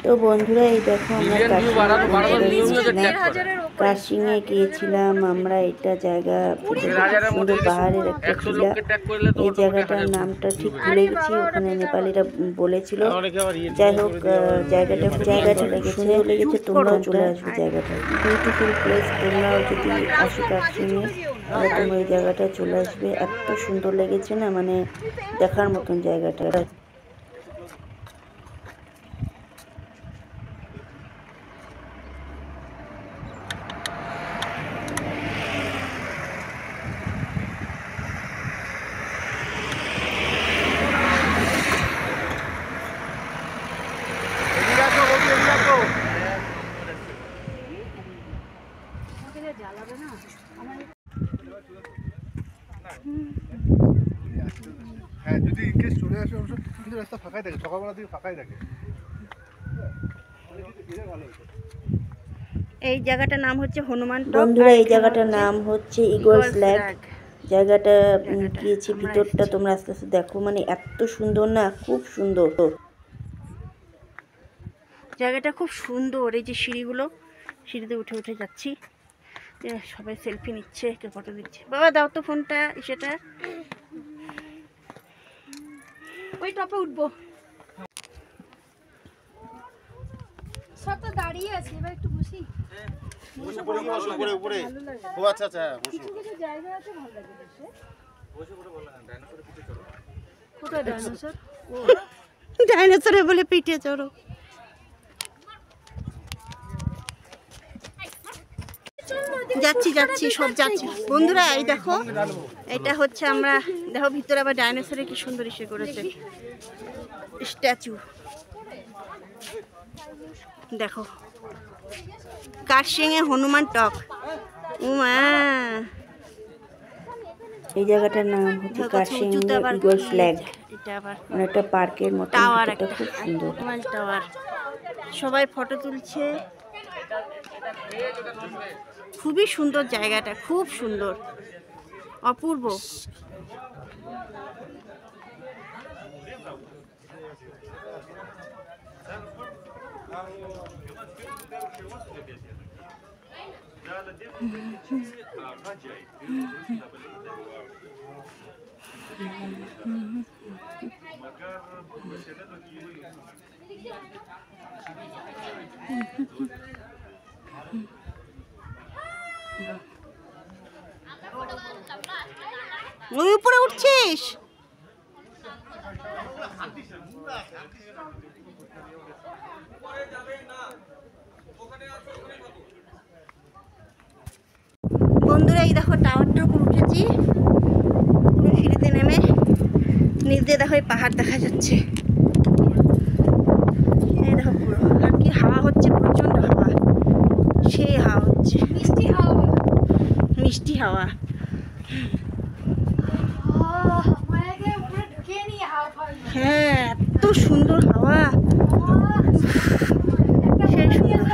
তো বন্ধুরা এই দেখো আমরা কাশিংয়ে গিয়েছিলাম আমরা। এটা জায়গা সুন্দর পাহাড়ের একটা টিলা। এই জায়গাটার নামটা ঠিক ভুলে গেছি, ওখানে নেপালিরা বলেছিল। যাই হোক জায়গাটা সুন্দর লেগেছে, তোমরাও চলে আসবে। জায়গাটা বিউটিফুল প্লেস, তোমরাও যদি আসো কাশিংয়ে তাহলে তোমরা এই জায়গাটা চলে আসবে। এত সুন্দর লেগেছে না, মানে দেখার মতন জায়গাটা। হ্যাঁ, যদি ইনকেস চলে আসে অবশ্য কিন্তু রাস্তা ফাঁকাই থাকে, সকালবেলা থেকে ফাঁকাই থাকে। এই জায়গাটার নাম হচ্ছে হনুমান টক। বন্ধুরা এই জায়গাটার নাম হচ্ছে ইগলস লেক। জায়গাটা গিয়েছি ভিতরটা, তোমরা আস্তে আস্তে দেখো, মানে এত সুন্দর না, খুব সুন্দর। জায়গাটা খুব সুন্দর। এই যে সিঁড়িগুলো, সিঁড়িতে উঠে উঠে যাচ্ছি, সবাই সেলফি নিচ্ছে, কেউ ফটো দিচ্ছে। বাবা দাও তো ফোনটা, সেটা ওই টপে উঠবো। সব তো দাঁড়িয়ে আছে, এবার একটু বসি। বসে পড়ে কি বসে উপরে উপরে? ও আচ্ছা আচ্ছা, কিছু কিছু জায়গা আছে ভালো লাগে বসে। বসে পড়ে বললাম ডাইনোসরের পিঠে চড়ো। কোথায় ডাইনোসর? ডাইনোসরে বলে পিঠে চড়ো। যাচ্ছি যাচ্ছি সব যাচ্ছি। বন্ধুরা এই দেখো, এটা হচ্ছে আমরা, দেখো ভিতরে আবার ডাইনোসরে কি সুন্দর ইসে করেছে, স্ট্যাচু। দেখো কাশিংয়ে হনুমান টক। উমা, এই জায়গাটার নাম হচ্ছে কাশিং ইগলস লেক। এটা আবার মানে একটা পার্কের মতো, টাওয়ার, একটা খুব সুন্দর টাওয়ার। সবাই ফটো তুলছে, খুবই সুন্দর জায়গাটা, খুব সুন্দর, অপূর্ব। ওই উপরে উঠছিস? বন্ধুরা এই দেখো টাওয়ারটার উপর উঠেছি, পুরো সিঁড়িতে নেমে নিচ দিয়ে দেখো এই পাহাড় দেখা যাচ্ছে। এই দেখো পুরো, আর কি হাওয়া হচ্ছে, প্রচন্ড হাওয়া, সেই হাওয়া হচ্ছে, মিষ্টি হাওয়া, মিষ্টি হাওয়া। মায়াকে উপরে ঢুকিয়ে নিয়ে হাওয়া খাওয়া। হ্যাঁ এত সুন্দর হাওয়া, সেই সুন্দর।